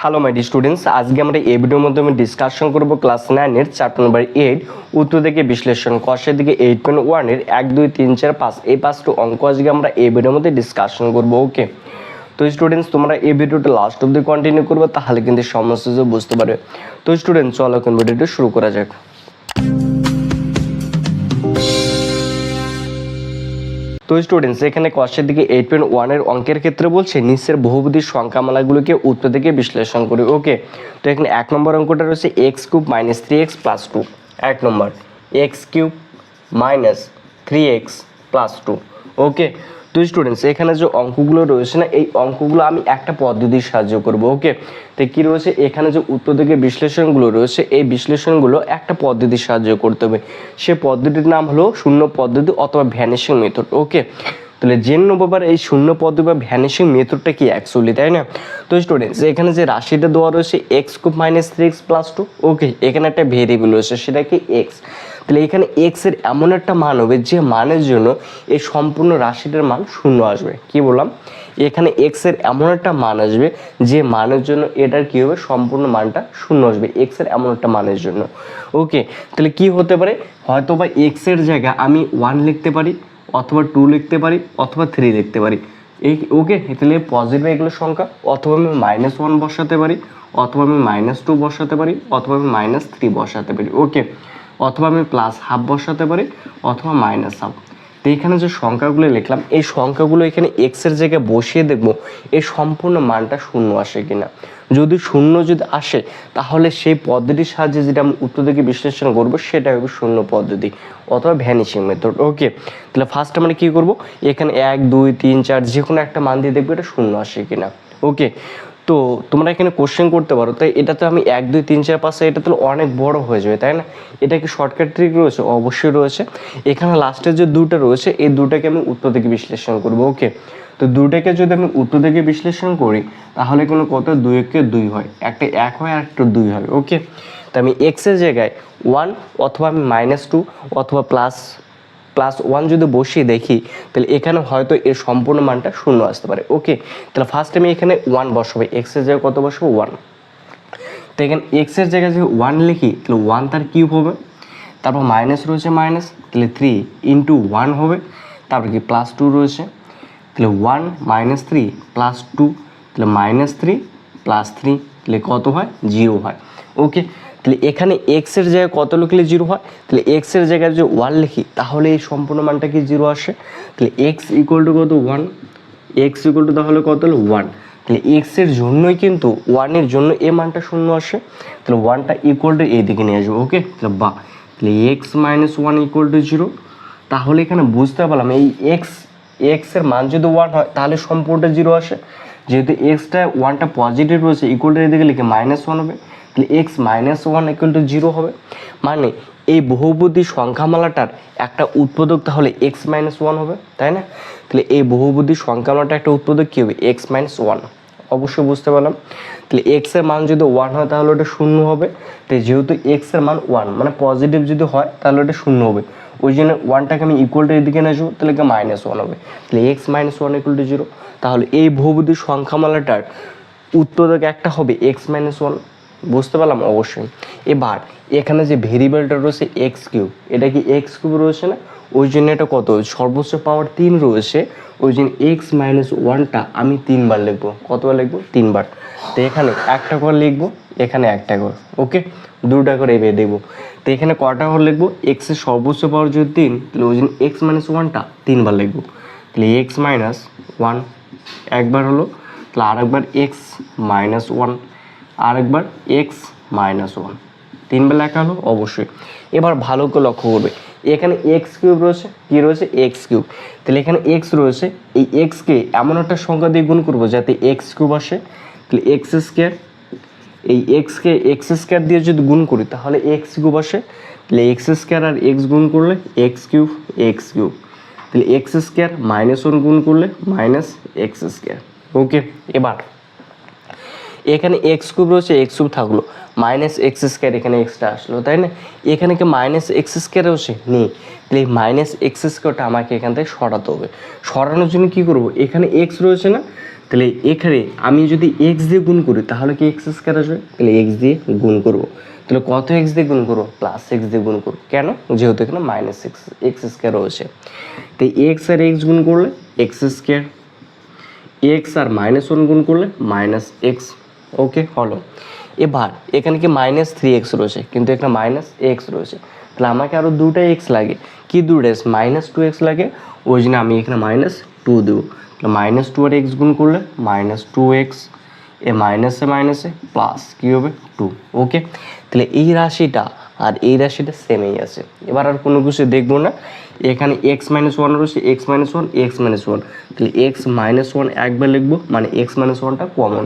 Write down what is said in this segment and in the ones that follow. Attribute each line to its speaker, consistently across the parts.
Speaker 1: Hello my D students, আজকে আমরা এই ভিডিওর মাধ্যমে ডিসকাশন করব ক্লাস 9 এর চ্যাপ্টার নাম্বার 8 উত্তর থেকে বিশ্লেষণ কষের দিকে 8.1 এর 1 2 3 4 5 এই পাঁচটি অঙ্ক আজকে আমরা এই ভিডিওর মধ্যে ডিসকাশন করব। ওকে, তো স্টুডেন্টস তোমরা এই ভিডিওটা লাস্ট অবধি কন্টিনিউ করবে, তাহলে কিন্তু সমস্ত কিছু বুঝতে পারবে। তো স্টুডেন্টস চলো এখন ভিডিওটা শুরু করা যাক। তো স্টুডেন্টস এখানে কষের দিকে 8.1 এর অঙ্কের ক্ষেত্রে বলছে নিচের বহুপদীর সংখ্যামালাগুলোকে উত্তর থেকে বিশ্লেষণ করি। ওকে, তো এখানে 1 নম্বর অঙ্কটা রয়েছে x³ - 3x + 2। 1 নম্বর x³ - 3x + 2। ওকে, তো স্টুডেন্টস এখানে যে অঙ্কগুলো রয়েছে না, এই অঙ্কগুলো আমি একটা পদ্ধতির সাহায্য করব। ওকে, তো কি রয়েছে এখানে যে উত্তর থেকে বিশ্লেষণগুলো রয়েছে, এই বিশ্লেষণগুলো একটা পদ্ধতির সাহায্য করতে হবে। সে পদ্ধতির নাম হলো শূন্য পদ্ধতি অথবা ভ্যানিশিং মেথড। ওকে, তাহলে জেনে নেবো এবার এই শূন্য পদ্ধতি বা ভ্যানিশিং মেথডটা কি অ্যাকচুয়ালি, তাই না? তো স্টুডেন্টস এখানে যে রাশিটা দেওয়া রয়েছে x³ - 3x + 2। ওকে, এখানে একটা ভেরিয়েবল রয়েছে, সেটা কি x। তাহলে এখানে x এর এমন একটা মান হবে যে মানের জন্য এই সম্পূর্ণ রাশিটার মান শূন্য আসবে। কি বললাম? এখানে x এর এমন একটা মান আসবে যে মানের জন্য এটার কি হবে, সম্পূর্ণ মানটা শূন্য আসবে x এর এমন একটা মানের জন্য। ওকে, তাহলে কি হতে পারে, হয়তো বা x এর জায়গায় আমি 1 লিখতে পারি, অথবা 2 লিখতে পারি, অথবা 3 লিখতে পারি। এই ওকে, তাহলে পজিটিভ এগুলো সংখ্যা, অথবা আমি -1 বসাতে পারি, অথবা আমি -2 বসাতে পারি, অথবা আমি -3 বসাতে পারি। ওকে, অথবা আমি +½ বসাতে পারি, অথবা -½। তো এখানে যে সংখ্যাগুলো লিখলাম, এই সংখ্যাগুলো এখানে x এর জায়গায় বসিয়ে দেখবো এই সম্পূর্ণ মানটা শূন্য আসে কিনা। যদি শূন্য যদি আসে, তাহলে সেই পদ্ধতির সাহায্যে যেটা আমি উত্তর থেকে বিশ্লেষণ করবো সেটা হবে শূন্য পদ্ধতি অথবা ভ্যানিশিং মেথড। ওকে, তাহলে ফার্স্ট আমরা কি করব, এখানে 1 2 3 4 যে কোনো একটা মান দিয়ে দেখবো এটা শূন্য আসে কিনা। ওকে, তো তোমরা এখানে কোশ্চেন করতে পারো, তাই এটা তো আমি 1 2 3 4 5 এটা তো অনেক বড় হয়ে যাবে, তাই না? এটা কি শর্টকাট ট্রিক রয়েছে? অবশ্যই রয়েছে। এখানে লাস্টের যে দুটো রয়েছে, এই দুটাকে আমি উত্তর থেকে বিশ্লেষণ করব। ওকে, তো দুটাকে যদি আমি উত্তর থেকে বিশ্লেষণ করি, তাহলে কোনো কত 2 একে 2 হয়, একটা 1 হয় আর একটা 2 হয়। ওকে, তো আমি x এর জায়গায় 1 অথবা আমি -2 অথবা +1 যদি বসিয়ে দেখি, তাহলে এখানে হয়তো এর সম্পূর্ণ মানটা শূন্য আসতে পারে। ওকে, তাহলে ফার্স্ট আমি এখানে 1 বসাবো, x এর জায়গায় কত বসাবো 1। তো এখানে x এর জায়গায় যদি 1 লিখি, তাহলে 1 তার কিউব হবে, তারপর মাইনাস রয়েছে মাইনাস, তাহলে 3 × 1 হবে, তারপর কি +2 রয়েছে, তাহলে 1 - 3 + 2, তাহলে -3 + 3, তাহলে কত হয় 0 হয়। ওকে, তাহলে এখানে x এর জায়গায় কত লিখলে 0 হয়, তাহলে x এর জায়গায় যদি 1 লিখি, তাহলে এই সম্পূর্ণ মানটা কি 0 আসে। তাহলে x = কত 1, x = তাহলে কত হলো 1। তাহলে x এর জন্যই কিন্তু 1 এর জন্য এই মানটা শূন্য আসে, তাহলে 1টা এইদিকে নিয়ে আসবো। ওকে, তাহলে তাহলে x - 1 = 0। তাহলে এখানে বুঝতে পারলাম এই x এর মান যদি 1 হয়, তাহলে সম্পূর্ণটা 0 আসে। যেহেতু xটা 1টা পজিটিভ রয়েছে, ইকুয়ালটা এদিকে লিখে -1 হবে, তাহলে x - 1 = 0 হবে। মানে এই বহুপদী সংখ্যামালাটার একটা উৎপাদক তাহলে x - 1 হবে, তাই না? তাহলে এই বহুপদী সংখ্যামালাটার একটা উৎপাদক কি হবে, x - 1। অবশ্যই বুঝতে পারলাম। তাহলে x এর মান যদি 1 হয়, তাহলে ওটা শূন্য হবে। তাই যেহেতু x এর মান 1, মানে পজিটিভ যদি হয়, তাহলে ওটা শূন্য হবে। ওই জন্য 1টাকে আমি ইকুয়ালটা এদিকে নিয়ে আসবো, তাহলে -1 হবে। তাহলে x - 1 = 0। তাহলে এই বহুপদী সংখ্যামালাটার উৎপাদক একটা হবে x - 1। বুঝতে পারলাম? অবশ্যই। এবার এখানে যে ভেরিয়েবলটা রয়েছে x³, এটা কি x³ রয়েছে না, ওই জন্য এটা কত সর্বোচ্চ পাওয়ার 3 রয়েছে, ওই জন্য x - 1টা আমি 3 বার লিখবো। কতবার লিখবো? 3 বার। তো এখানে একটা করে লিখবো, এখানে একটা করে। ওকে, দুটা করে এবার দেবো। তো এখানে কটা করে লিখবো, x এর সর্বোচ্চ পাওয়ার যদি 3, তাহলে ওই জন্য x - 1টা 3 বার লিখবো। তাহলে x - 1 একবার হলো, তাহলে আরেকবার x - 1, আরেকবার x - 1, 3 বার লেখা হলো। অবশ্যই। এবার ভালো করে লক্ষ্য করবে, এখানে x³ রয়েছে, কি রয়েছে x³। তাহলে এখানে x রয়েছে, এই x কে এমন একটা সংখ্যা দিয়ে গুণ করবো যাতে x³ আসে। তাহলে x², এই x কে x² দিয়ে যদি গুণ করি, তাহলে x³ আসে। তাহলে x² আর x গুণ করলে x³, তাহলে x² -1 গুণ করলে -x²। ওকে, এবার এখানে x³ রয়েছে, x³ থাকলো, -x² এখানে এক্সট্রা আসলো, তাই না? এখানে কি -x² রয়েছে নেই, তাহলে এই -x²টা আমাকে এখান থেকে সরাতে হবে। সরানোর জন্য কি করব, এখানে x রয়েছে না, তাহলে এখানে আমি যদি এক্স দিয়ে গুণ করি তাহলে কি এক্স স্কোয়ার আসবে, তাহলে এক্স দিয়ে গুণ করবো। তাহলে কত এক্স দিয়ে গুণ করবো, প্লাস এক্স দিয়ে গুণ করবো। কেন, যেহেতু এখানে মাইনাস এক্স এক্স স্কোয়ার রয়েছে। তো এক্স আর এক্স গুণ করলে এক্স স্কোয়ার, এক্স আর -1 গুণ করলে মাইনাস এক্স। ওকে হলো। এবার এখানে কি -3x রয়েছে, কিন্তু এখানে -x রয়েছে। তাহলে আমাকে আরও দুটো এক্স লাগে, কি দুটো এক্স, -2x লাগে, ওই জন্য আমি এখানে -2 দেবো। তাহলে -2 আর এক্স গুণ করলে -2x, এ মাইনাসে প্লাস কী হবে 2। ওকে, তাহলে এই রাশিটা আর এই রাশিটা সেমই আছে। এবার আর কোনো কিছু দেখবো না। এখানে x-1 রয়েছে, x-1 x-1, তাহলে x-1 একবার লিখবো, মানে x-1টা কমন।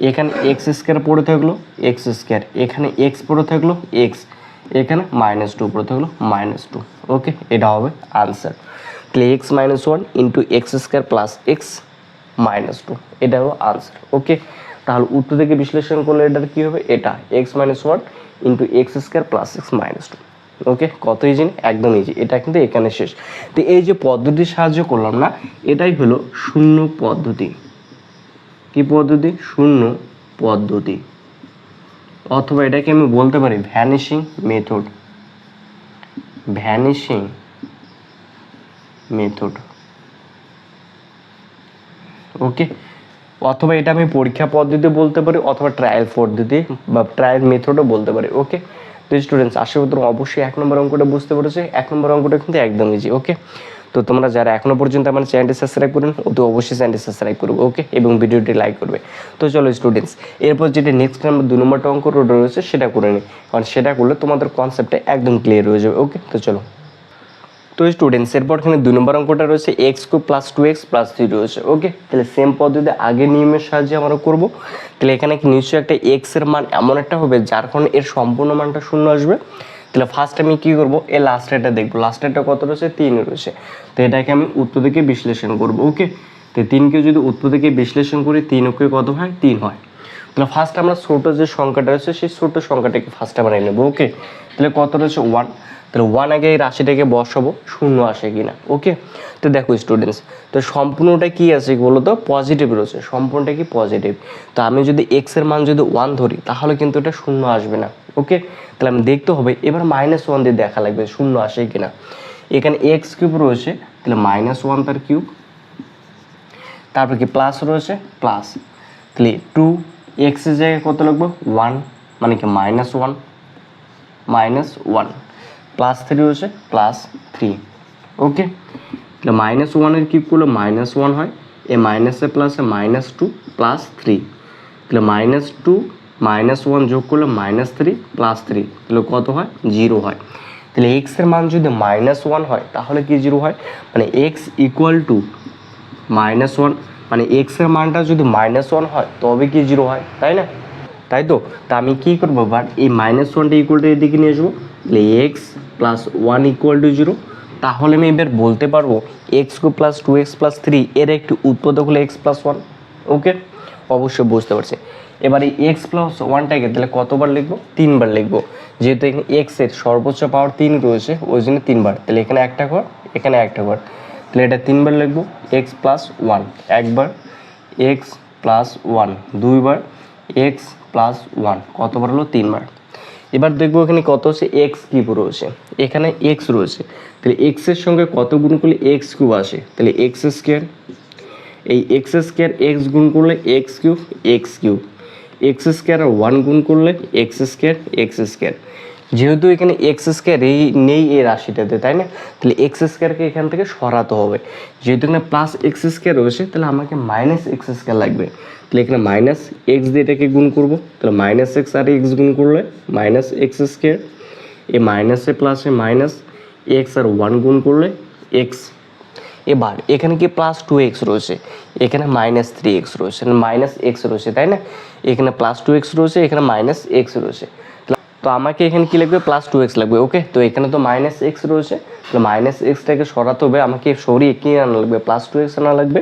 Speaker 1: এখানে এক্স স্কোয়ার পড়ে থাকলো এক্স স্কোয়ার, এখানে এক্স পড়ে থাকলো এক্স, এখানে -2 পড়ে থাকলো -2। ওকে, এটা হবে আনসার। তাহলে x-1 into x square plus x-2, এটা হলো আনসার। ওকে, তাহলে উত্তর থেকে বিশ্লেষণ করলে এটার কী হবে, এটা x-1 into x square plus x-2। ওকে, কত ইজি, একদম ইজি। এটা কিন্তু এখানে শেষ। তো এই যে পদ্ধতির সাহায্য করলাম না, এটাই হলো শূন্য পদ্ধতি। কি পদ্ধতি, শূন্য পদ্ধতি, অথবা এটাকে আমি বলতে পারি ভ্যানিশিং মেথড, ভ্যানিশিং মেথড। ওকে, অথবা এটা আমি পরীক্ষা পদ্ধতি বলতে পারি, অথবা ট্রায়াল পদ্ধতি বা ট্রায়াল মেথডও বলতে পারি। ওকে, তো স্টুডেন্টস আশা করি তোমরা অবশ্যই 1 নম্বর অঙ্কটা বুঝতে পেরেছো। 1 নম্বর অঙ্কটা কিন্তু একদম ইজি। ওকে, তো তোমরা যারা এখনো পর্যন্ত আমার চ্যানেলটি সাবস্ক্রাইব করেন, তো অবশ্যই চ্যানেলটি সাবস্ক্রাইব করবে। ওকে, এবং ভিডিওটি লাইক করবে। তো চলো স্টুডেন্টস, এরপর যেটা নেক্সট নাম্বার 2 নম্বরটা অঙ্ক রয়েছে সেটা করে নিই, কারণ সেটা করলে তোমাদের কনসেপ্টটা একদম ক্লিয়ার হয়ে যাবে। ওকে, তো চলো। তো স্টুডেন্টস এরপর এখানে 2 নম্বর অঙ্কটা রয়েছে x³ + 2x + 3 রয়েছে। ওকে, তাহলে সেম পদ্ধতি আগের নিয়মের সাহায্যে আমরা করব। তাহলে এখানে কি নিশ্চয়ই একটা x এর মান এমন একটা হবে যার কারণে এর সম্পূর্ণ মানটা শূন্য আসবে। তাহলে ফার্স্ট আমি কী করবো, এর লাস্টেরটা দেখবো, লাস্টেরটা কত রয়েছে, 3 রয়েছে। তো এটাকে আমি উত্তর থেকে বিশ্লেষণ করবো। ওকে, তো 3কে যদি উত্তর থেকে বিশ্লেষণ করি, 3 ওকে কত হয়, 3 হয়। তাহলে ফার্স্ট আমরা ছোটো যে সংখ্যাটা রয়েছে সেই ছোটো সংখ্যাটাকে ফার্স্টে বানিয়ে নেবো। ওকে, তাহলে কত রয়েছে 1, তাহলে 1 আগে এই রাশিটাকে বসাবো, শূন্য আসে কিনা। ওকে, তো দেখো স্টুডেন্টস, তো সম্পূর্ণটা কি আছে বলো তো, পজিটিভ রয়েছে, সম্পূর্ণটা কি পজিটিভ। তো আমি যদি এক্স এর মান যদি 1 ধরি তাহলে কিন্তু এটা শূন্য আসবে না। ওকে, তাহলে আমি দেখতে হবে, এবার -1 দিয়ে দেখা লাগবে শূন্য আসে কিনা। এখানে x³ রয়েছে, তাহলে -1 তার কিউব, তারপর কি প্লাস রয়েছে প্লাস, তাহলে 2x এর জায়গায় কত লিখবো, 1, মানে কি -1 +3 রয়েছে +3। ওকে, তাহলে -1 এর কিউব করলে -1 হয়, এ মাইনাসে প্লাসে -2 +3, তাহলে -2 -1 যোগ করলে -3 +3, তাহলে কত হয়, 0 হয়। তাহলে x এর মান যদি -1 হয় তাহলে কি 0 হয়, মানে x = -1, মানে x এর মানটা যদি -1 হয় তবে কি 0 হয়, তাই না, তাই তো। তা আমি কী করবো, বাট এই -1টা ইকুয়াল টু এদিকে নিয়ে আসবো, তাহলে x + 1 = 0। তাহলে আমি এবার বলতে পারবো x³ + 2x + 3 এর একটি উৎপাদক হলো x + 1। ওকে, অবশ্যই বুঝতে পারছি। এবার এই x + 1টাকে তাহলে কতবার লিখবো, 3 বার লিখবো, যেহেতু এখানে x এর সর্বোচ্চ পাওয়ার 3 রয়েছে ওই জন্য 3 বার। তাহলে এখানে একটা ঘর, এখানে একটা ঘর, তাহলে এটা 3 বার লিখবো। x + 1 একবার, x + 1 দুইবার, x + 1 কতবার হলো, 3 বার। এবার দেখবো এখানে কত হচ্ছে, x³ রয়েছে, এখানে x রয়েছে, তাহলে x এর সঙ্গে কত গুণ করলে x³ আসে, তাহলে x², এই x² x গুণ করলে x³ x² আর 1 গুণ করলে x², যেহেতু এখানে x² এই নেই এই রাশিটাতে, তাই না, তাহলে x²কে এখান থেকে সরাতে হবে। যেহেতু এখানে +x² রয়েছে তাহলে আমাকে -x² লাগবে। তাহলে এখানে -x দিয়ে এটাকে গুণ করবো, তাহলে -x আর x গুণ করলে -x², এ মাইনাসে প্লাসে মাইনাস, x আর 1 গুণ করলে x। এবার এখানে কি +2x রয়েছে, এখানে -3x রয়েছে, -x রয়েছে, তাই না, এখানে +2x রয়েছে, এখানে -x রয়েছে। তো আমাকে এখানে কি লাগবে, +2x লাগবে। ওকে, তো এখানে তো -x রয়েছে, তাহলে -xটাকে সরাতে হবে, আমাকে সরিয়ে কি আনা লাগবে, +2x আনা লাগবে।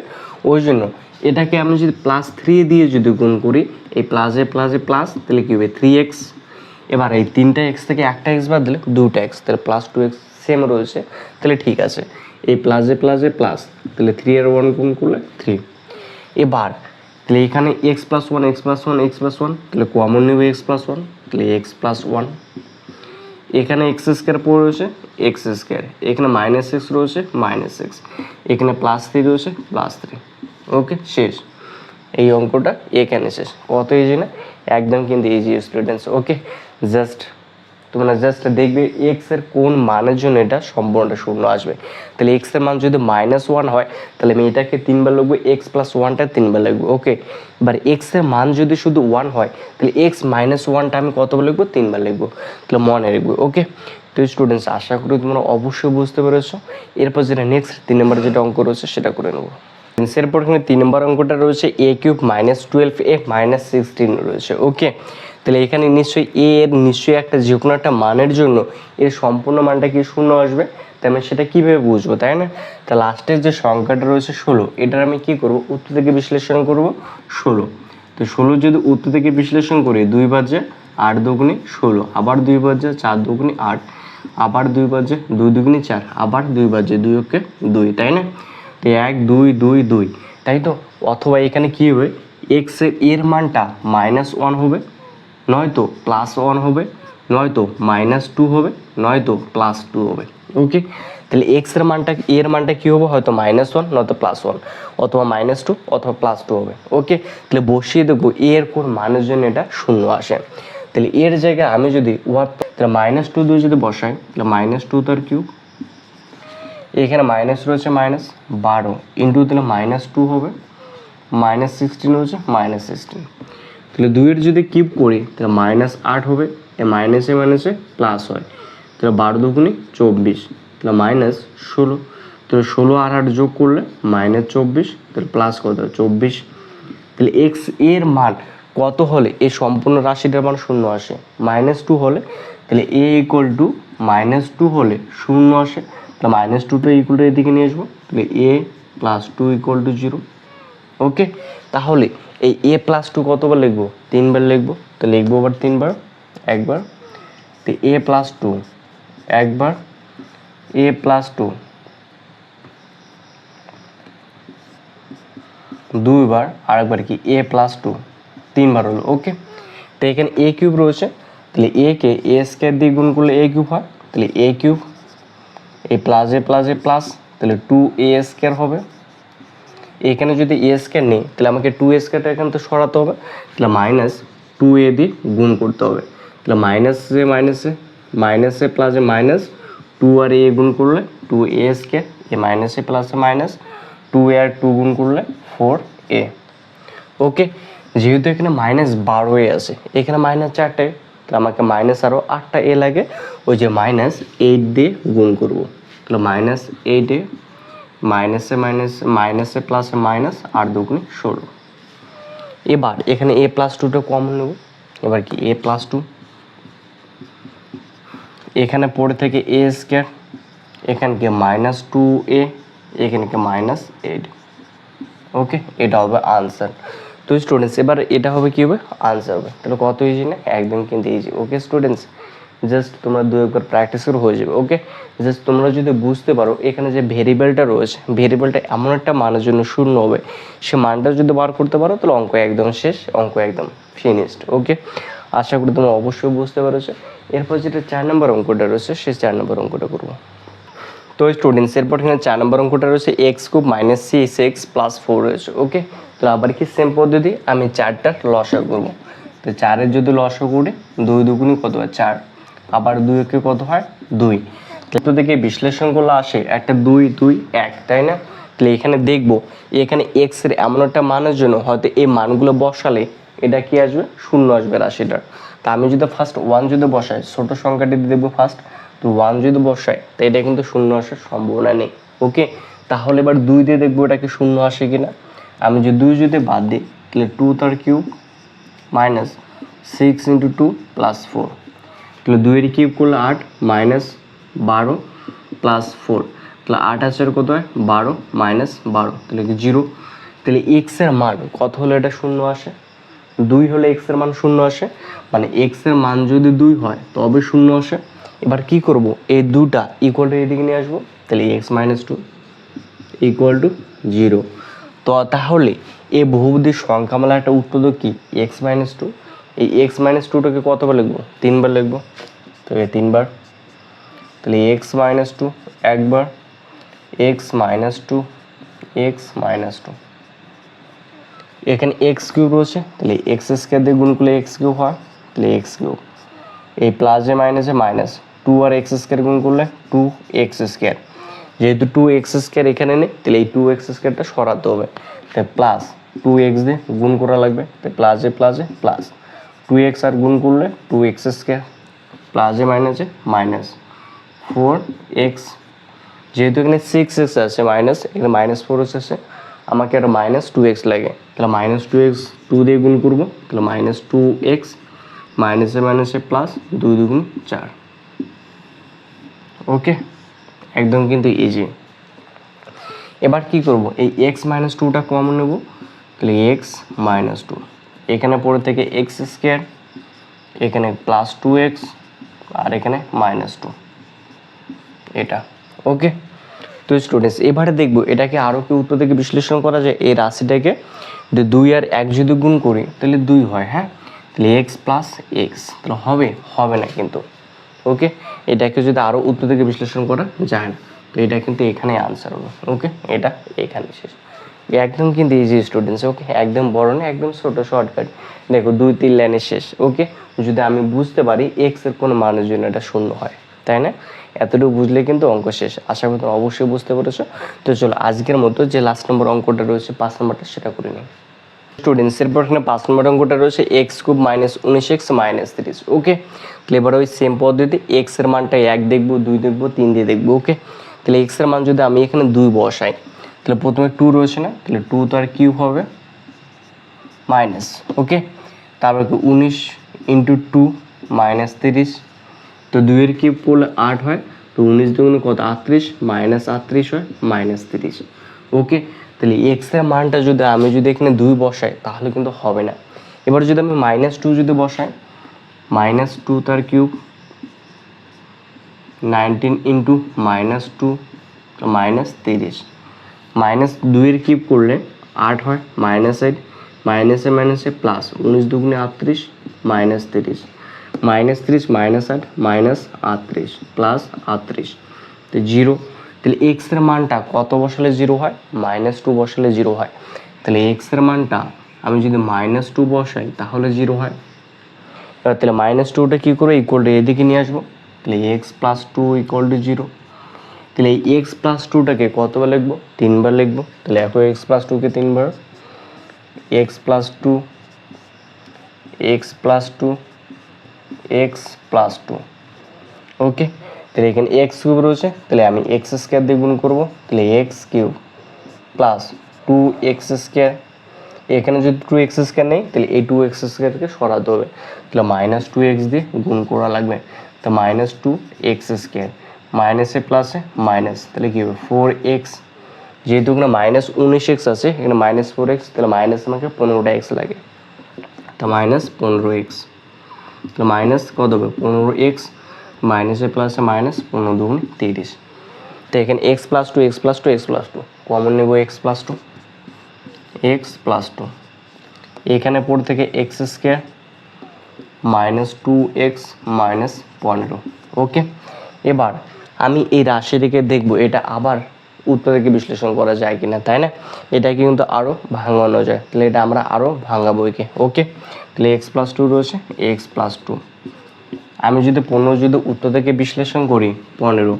Speaker 1: ওই জন্য এটাকে আমি যদি +3 দিয়ে যদি গুণ করি, এই প্লাসে প্লাসে প্লাস, তাহলে কী হবে 3x। এবার এই 3টা x থেকে একটা x বাদ দিলে 2টা x, তাহলে +2x সেম রয়েছে, তাহলে ঠিক আছে। এই প্লাসে প্লাসে প্লাস, তাহলে 3 আর 1 গুণ করলে 3। এবার তাহলে এখানে x plus one x plus one x plus one, তাহলে কমন নেবে এক্স প্লাস ওয়ান, তাহলে এক্স প্লাস ওয়ান। এখানে এক্স স্কোয়ার পড়ে রয়েছে এক্স স্কোয়ার, এখানে মাইনাস এক্স রয়েছে মাইনাস এক্স, এখানে প্লাস থ্রি রয়েছে প্লাস থ্রি। ওকে, শেষ। এই অঙ্কটা এখানে শেষ। কত ইজি না, একদম কিন্তু ইজি স্টুডেন্টস। ওকে, তোমরা জাস্ট দেখবে এক্স এর কোন মানের জন্য এটা সম্পূর্ণটা শূন্য আসবে। তাহলে এক্স এর মান যদি -1 হয় তাহলে আমি এটাকে 3 বার লিখবো, এক্স প্লাস ওয়ানটা 3 বার লিখবো। ওকে, এবার এক্স এর মান যদি শুধু 1 হয় তাহলে এক্স -1টা আমি কতবার লিখবো, 3 বার লিখবো। তাহলে মনে রাখবো। ওকে, তো স্টুডেন্টস আশা করি তোমরা অবশ্যই বুঝতে পেরেছো। এরপর যেটা নেক্সট 3 নম্বর যেটা অঙ্ক রয়েছে সেটা করে নেবো। এরপর এখানে 3 নম্বর অঙ্কটা রয়েছে a³ -12a -16 রয়েছে। ওকে, তাহলে এখানে নিশ্চয়ই এ এর নিশ্চয়ই একটা যে কোনো একটা মানের জন্য এর সম্পূর্ণ মানটা কি শূন্য আসবে, তাই আমি সেটা কীভাবে বুঝবো, তাই না? তা লাস্টের যে সংখ্যাটা রয়েছে 16, এটার আমি কি করব, উত্তর থেকে বিশ্লেষণ করব 16। তো 16 যদি উত্তর থেকে বিশ্লেষণ করি 2 বার যে 8 দুগুণে 16, আবার 2 বার যে 4 দুগুণে 8, আবার 2 বার যে 2 দুগুণে 4, আবার 2 বার যে 2 ওকে 2, তাই না? তো 1 2 2 2, তাই তো? অথবা এখানে কি হবে, এক্স এর মানটা -1 হবে, নয়তো +1 হবে, নয়তো -2 হবে, নয়তো +2 হবে। ওকে, তাহলে এক্স এর মানটা কি হবে, হয়তো -1 নয়তো +1, অথবা -2 অথবা +2 হবে। ওকে, তাহলে বসিয়ে দেবো এর কোন মানের জন্য এটা শূন্য আসে। তাহলে এর জায়গায় আমি যদি তাহলে -2 দিয়ে যদি বসাই তাহলে -2 তার কিউব, এখানে মাইনাস রয়েছে -12 ইন্টু, তাহলে -2 হবে, -16 রয়েছে -16, তাহলে 2 এর যদি কিউব করি তাহলে -8 হবে, মাইনাসে মাইনাসে প্লাস হয়, তাহলে 12 দুগুণে 24, তাহলে -16, তাহলে 16 আর 8 যোগ করলে -24, তাহলে প্লাস কত 24। তাহলে এক্স এর মান কত হলে এই সম্পূর্ণ রাশিটার মান শূন্য আসে, -2 হলে, তাহলে a = -2 হলে শূন্য আসে, তাহলে -2টা ইকুয়াল এদিকে নিয়ে আসবো, তাহলে a + 2 = 0। ওকে, তাহলে এই a + 2 কতবার লিখবো, 3 বার লিখবো, তো লিখবো আবার 3 বার, একবার, তো a + 2 একবার, a + 2 2বার, আরেকবার কি a + 2 3বার হলো। ওকে, তো এখানে a³ রয়েছে, তাহলে a কে a² দিয়ে গুণ করলে a³ হয়, তাহলে a³ a + a প্লাস, তাহলে 2a² হবে। এখানে যদি a² নেই তাহলে আমাকে 2a² এখান থেকে সরাতে হবে, তাহলে -2a দিয়ে গুণ করতে হবে, তাহলে মাইনাসে প্লাসে মাইনাস, 2 আর a গুণ করলে 2a², এ মাইনাসে প্লাসে মাইনাস, 2a আর 2 গুণ করলে 4a। ওকে, যেহেতু এখানে -12a আছে, এখানে -4টায়, তাহলে আমাকে আরও 8টা a লাগে, ওই যে -8 দিয়ে গুণ করবো, তাহলে -8a, মাইনাসে প্লাসে মাইনাস, 8 দুগুণে 16। এবার এখানে a + 2টা কমন নেব, এবার কি a + 2, এখানে পড়ে থেকে a², এখানকে -2a, এখানকে -8। ওকে, এটা হবে আনসার। তো স্টুডেন্টস এবার এটা হবে কি হবে, আনসার হবে। তাহলে কত ইজি না, একদম কিন্তু ইজি। ওকে স্টুডেন্টস, জাস্ট তোমরা 2 একবার প্র্যাকটিস করে হয়ে যাবে। ওকে, জাস্ট তোমরা যদি বুঝতে পারো এখানে যে ভেরিয়েবলটা রয়েছে, ভেরিয়েবলটা এমন একটা মানের জন্য শূন্য হবে, সে মানটা যদি বার করতে পারো তাহলে অঙ্ক একদম শেষ, অঙ্ক একদম ফিনিশড। ওকে, আশা করি তোমরা অবশ্যই বুঝতে পেরেছো। এরপর যেটা 4 নম্বর অঙ্কটা রয়েছে সেই 4 নম্বর অঙ্কটা করবো। তো স্টুডেন্টস এরপর এখানে 4 নম্বর অঙ্কটা রয়েছে x³ - 6x + 4 রয়েছে। ওকে, তো আবার কি সেম পদ্ধতি, আমি 4টার লসাগু করবো। তো 4-এর যদি লসাগু করি 2 দুগুণে কত হয় 4, আবার 2 একে কত হয় 2, তো থেকে বিশ্লেষণ করলে আসে একটা 2 2 1, তাই না? তাহলে এখানে দেখবো এখানে x এর এমন একটা মানের জন্য হয়তো এই মানগুলো বসালে এটা কি আসবে, শূন্য আসবে রাশিটার। তা আমি যদি ফার্স্ট 1 যদি বসাই, ছোট সংখ্যাটি দেখবো ফার্স্ট, তো 1 যদি বসাই তো এটা কিন্তু শূন্য আসার সম্ভাবনা নেই। ওকে, তাহলে এবার 2 দিয়ে দেখবো এটা কি শূন্য আসে কিনা। আমি যে 2 যদি বাদ দিই তাহলে 2 তার কিউব -6 × 2 + 4, তাহলে 2 এর কিউব করলে 8 -12 + 4, তাহলে 8 আছে কত হয় 12 -12, তাহলে কি 0। তাহলে x এর মান কত হলে এটা শূন্য আসে, 2 হলে x এর মান শূন্য আসে, মানে x এর মান যদি 2 হয় তবে শূন্য আসে। এবার কি করব, এই 2টা ইকুয়াল টু এদিকে নিয়ে আসবো, তাহলে x - 2 = 0। তো তাহলে এই বহুপদীর সংখ্যামালাটা উৎপাদক কি এক্স মাইনাস টু। এই এক্স মাইনাস টুটাকে কতবার লিখবো? 3বার লিখবো। তো এই 3বার, তাহলে এক্স মাইনাস টু একবার, x minus two, x minus two, এখানে এক্স কিউব রয়েছে, তাহলে এক্স স্কোয়ার দিয়ে গুণ করলে এক্স কিউব হয়, তাহলে এক্স কিউব। এই প্লাসে মাইনাসে মাইনাস, টু আর এক্স স্কোয়ার গুণ করলে টু এক্স স্কোয়ার, যেহেতু টু এক্স স্কোয়ার এখানে নেই তাহলে এই টু এক্স স্কোয়ারটা সরাতে হবে, তাই প্লাস টু এক্স দিয়ে গুণ করা লাগবে, তাই প্লাসে প্লাসে প্লাস, টু এক্স আর গুণ করলে টু এক্স স্কোয়ার, প্লাসে মাইনাসে মাইনাস ফোর এক্স, যেহেতু এখানে সিক্স এক্স আছে মাইনাস, এখানে মাইনাস ফোর এক্স আছে, আমাকে একটা মাইনাস টু এক্স লাগে, তাহলে মাইনাস টু এক্স টু দিয়ে গুণ করবো, তাহলে মাইনাস টু এক্স, মাইনাসে মাইনাসে প্লাস, দুই দুগুণ চার। ওকে, একদম কিন্তু ইজি। এবার কি করব, এই এক্স মাইনাস টুটা কমন নেব, তাহলে এক্স মাইনাস টু, এখানে পড়ে থেকে এক্স স্কোয়ার, এখানে প্লাস টু এক্স, আর এখানে মাইনাস টু, এটা। ওকে, তো স্টুডেন্টস এবারে দেখবো এটাকে আরও কি উত্তর থেকে বিশ্লেষণ করা যায়। এই রাশিটাকে যদি 2 আর 1 যদি গুণ করি তাহলে 2 হয়, হ্যাঁ, তাহলে এক্স প্লাস এক্স, তাহলে হবে না কিন্তু। ওকে, এটাকে যদি আরও উত্তর থেকে বিশ্লেষণ করা যায় না, তো এটা কিন্তু এখানে আনসার হবে। ওকে, এটা এখানে শেষ, একদম কিন্তু ইজি স্টুডেন্টস। ওকে, একদম বড় না, একদম ছোটো শর্টকাট, দেখো 2-3 লাইনে শেষ। ওকে, যদি আমি বুঝতে পারি এক্স এর কোনো মানের জন্য এটা শূন্য হয়, তাই না, এতটুকু বুঝলে কিন্তু অঙ্ক শেষ। আশা করি তোমরা অবশ্যই বুঝতে পেরেছো। তো চলো আজকের মতো যে লাস্ট নম্বর অঙ্কটা রয়েছে 5 নম্বরটা সেটা করে নিই স্টুডেন্টস। এরপর এখানে 5 নম্বর অঙ্কটা রয়েছে x cube minus 19x minus 30। ওকে, তাহলে এবার ওই সেম পদ্ধতি এক্স এর মানটা 1 দেখবো, 2 দেখবো, 3 দিয়ে দেখবো। ওকে, তাহলে এক্স এর মান যদি আমি এখানে 2 বসাই, তাহলে প্রথমে 2 রয়েছে না, তাহলে 2 তো আর কিউব হবে মাইনাস। ওকে, তারপর 19 ইন্টু 2 মাইনাস 30, তো 2 এর কিউব করলে 8 হয়, তো 19 দুগুণে কত 38, মাইনাস 38 হয় মাইনাস 30। ওকে, তাহলে এক্স এর মানটা যদি আমি এখানে 2 বসাই তাহলে কিন্তু হবে না। এবার যদি আমি মাইনাস 2 যদি বসাই, মাইনাস 2 তার cube 19 into minus 2 minus 30, minus 2 এর কিউব করলে 8 হয়, মাইনাস 8, মাইনাসে মাইনাসে প্লাস, 19 দুগুণে 38 minus 30, minus 30 minus 8 minus 38 plus 38, তো 0। তাহলে এক্স এর মানটা কত বসালে 0 হয়, মাইনাস 2 বসালে 0 হয়। তাহলে এক্স এর মানটা আমি যদি মাইনাস 2 বসাই তাহলে 0 হয়। এবার তাহলে মাইনাস 2টা কী করে ইকুয়াল টু এদিকে নিয়ে আসবো, তাহলে এক্স প্লাস 2 ইকুয়াল টু 0। তাহলে এই এক্স প্লাস 2টাকে কতবার লিখবো, 3বার লিখবো। তাহলে এখন এক্স প্লাস 2কে 3বার, x plus 2, x plus 2, x plus 2। Okay, তাহলে এখানে এক্স কিউব রয়েছে, তাহলে আমি এক্স স্কোয়ার দিয়ে গুণ করবো, তাহলে x cube plus 2x square, এখানে যদি 2x স্কোয়ার নেই তাহলে এই 2x স্কোয়ারকে সরাতে হবে, তাহলে মাইনাস 2x দিয়ে গুণ করা লাগবে, তো মাইনাস 2x স্কোয়ার, মাইনাসে প্লাসে মাইনাস, তাহলে কী হবে 4x, যেহেতু এখানে মাইনাস 19x আছে এখানে মাইনাস 4x, তাহলে মাইনাস আমাকে 15টা x লাগে, তো মাইনাস 15x, তাহলে মাইনাস কত হবে 15x, মাইনাসে প্লাসে মাইনাস, 15 দুগুণ 30। তো এখানে x plus two, x plus two, x plus two common নেব, x plus two, x plus two, এখানে পড়ে থেকে x square minus 2x minus 15। Okay, এবার আমি এই রাশিটিকে দেখব এটা আবার উত্তর থেকে বিশ্লেষণ করা যায় কিনা, তাই না, এটাকে কিন্তু আরও ভাঙানো যায়, তাহলে এটা আমরা আরও ভাঙাবো একে। ওকে, তাহলে এক্স প্লাস টু রয়েছে, এক্স প্লাস টু, আমি যদি 15 যদি উত্তর থেকে বিশ্লেষণ করি 15,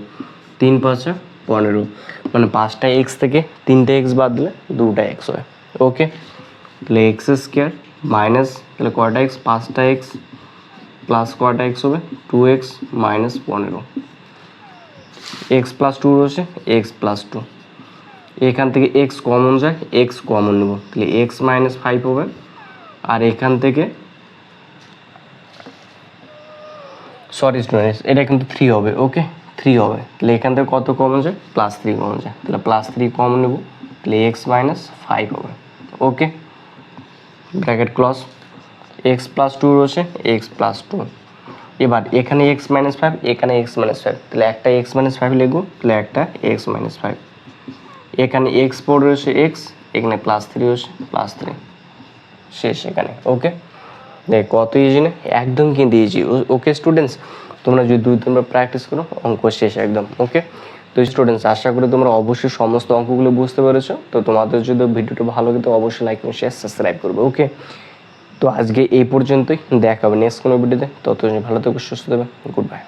Speaker 1: 3 5 15, মানে 5টা এক্স থেকে 3টে এক্স বাদ দিলে 2টা এক্স হয়। ওকে, তাহলে এক্স স্কোয়ার মাইনাস, তাহলে কয়টা এক্স 5টা এক্স প্লাস কয়টা এক্স হবে 2x minus 15, x plus two রয়েছে, এক্স প্লাস টু, এখান থেকে এক্স কমন যায়, এক্স কমন নেব, তাহলে এক্স মাইনাস 5 হবে, আর এখান থেকে সরি স্টুডেন্টস এটা কিন্তু 3 হবে। ওকে, 3 হবে, তাহলে এখান থেকে কত কমন যায় প্লাস 3 কমন যায়, তাহলে প্লাস 3 কমন নেব, তাহলে এক্স মাইনাস 5 হবে। Okay, bracket close, x plus two রয়েছে, এক্স প্লাস টু, এবার এখানে এক্স মাইনাস 5, এখানে এক্স মাইনাস 5, তাহলে একটা এক্স মাইনাস 5 লিখবো, তাহলে একটা এক্স মাইনাস 5, এখানে এক্স পড়ে রয়েছে এক্স, এখানে +3 হচ্ছে +3 শেষ এখানে। ওকে, দেখ কত ইজি না, একদম কিন্তু ইজি। ওকে স্টুডেন্টস, তোমরা যদি 2-3 প্র্যাকটিস করো অঙ্ক শেষ একদম। ওকে, তো স্টুডেন্টস আশা করি তোমরা অবশ্যই সমস্ত অঙ্কগুলো বুঝতে পেরেছো। তো তোমাদের যদি ভিডিওটা ভালো লাগে তো অবশ্যই লাইক এবং শেয়ার সাবস্ক্রাইব করবে। ওকে, তো আজকে এই পর্যন্তই, দেখা হবে নেক্সট কোনো ভিডিওতে। ততদিন ভালো থেকো, সুস্থ থাকবে, গুড বাই।